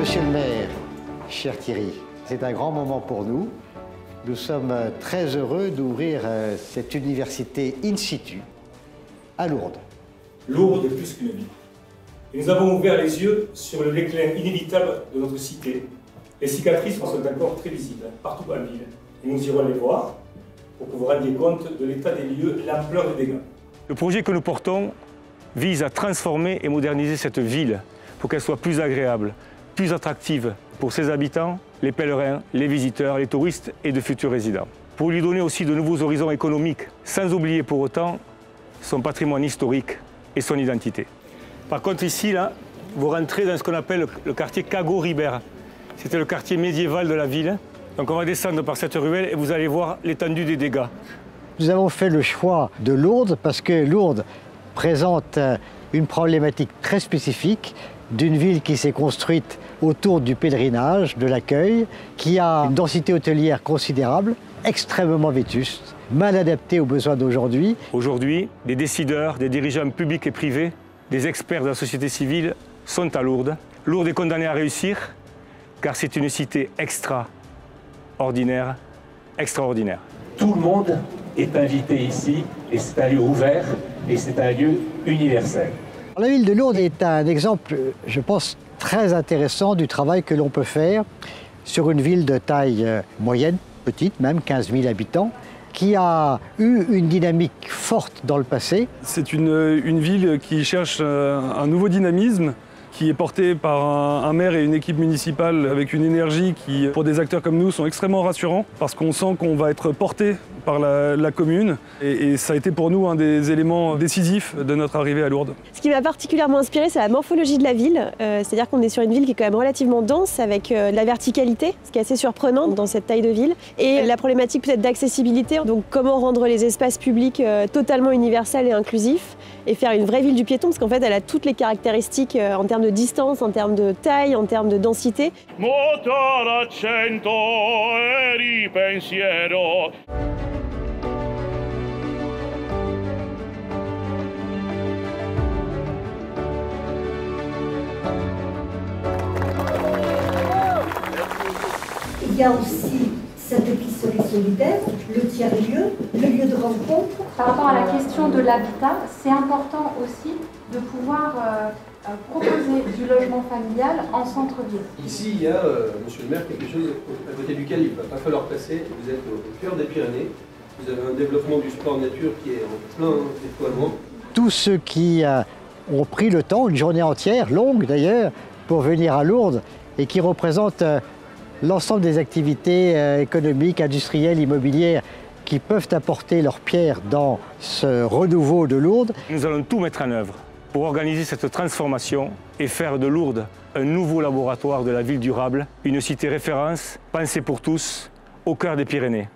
Monsieur le maire, cher Thierry, c'est un grand moment pour nous. Nous sommes très heureux d'ouvrir cette université in situ à Lourdes. Lourdes est plus qu'une ville. Et nous avons ouvert les yeux sur le déclin inévitable de notre cité. Les cicatrices sont encore très visibles partout dans la ville. Et nous irons les voir pour que vous rendiez compte de l'état des lieux et l'ampleur des dégâts. Le projet que nous portons vise à transformer et moderniser cette ville pour qu'elle soit plus agréable, plus attractive pour ses habitants, les pèlerins, les visiteurs, les touristes et de futurs résidents. Pour lui donner aussi de nouveaux horizons économiques, sans oublier pour autant son patrimoine historique et son identité. Par contre ici, là, vous rentrez dans ce qu'on appelle le quartier Cagot-Ribert. C'était le quartier médiéval de la ville. Donc on va descendre par cette ruelle et vous allez voir l'étendue des dégâts. Nous avons fait le choix de Lourdes parce que Lourdes présente une problématique très spécifique d'une ville qui s'est construite autour du pèlerinage, de l'accueil, qui a une densité hôtelière considérable, extrêmement vétuste, mal adaptée aux besoins d'aujourd'hui. Aujourd'hui, des décideurs, des dirigeants publics et privés, des experts de la société civile sont à Lourdes. Lourdes est condamnée à réussir car c'est une cité extraordinaire. Tout le monde est invité ici et c'est un lieu ouvert et c'est un lieu universel. La ville de Lourdes est un exemple, je pense, très intéressant du travail que l'on peut faire sur une ville de taille moyenne, petite même, 15 000 habitants, qui a eu une dynamique forte dans le passé. C'est une ville qui cherche un nouveau dynamisme, qui est porté par un maire et une équipe municipale avec une énergie qui, pour des acteurs comme nous, sont extrêmement rassurants parce qu'on sent qu'on va être porté par la commune et ça a été pour nous un des éléments décisifs de notre arrivée à Lourdes. Ce qui m'a particulièrement inspiré, c'est la morphologie de la ville, c'est-à-dire qu'on est sur une ville qui est quand même relativement dense avec de la verticalité, ce qui est assez surprenant dans cette taille de ville, et la problématique peut-être d'accessibilité, donc comment rendre les espaces publics totalement universels et inclusifs et faire une vraie ville du piéton, parce qu'en fait elle a toutes les caractéristiques en termes de distance, en termes de taille, en termes de densité. Il y a aussi cette épicerie solidaire, le tiers-lieu, le lieu de rencontre. Par rapport à la question de l'habitat, c'est important aussi de pouvoir proposer du logement familial en centre-ville. Ici, il y a, monsieur le maire, quelque chose à côté duquel il ne va pas falloir passer. Vous êtes au cœur des Pyrénées, vous avez un développement du sport nature qui est en plein déploiement. Tous ceux qui ont pris le temps, une journée entière, longue d'ailleurs, pour venir à Lourdes et qui représentent l'ensemble des activités économiques, industrielles, immobilières qui peuvent apporter leur pierre dans ce renouveau de Lourdes. Nous allons tout mettre en œuvre pour organiser cette transformation et faire de Lourdes un nouveau laboratoire de la ville durable, une cité référence, pensée pour tous, au cœur des Pyrénées.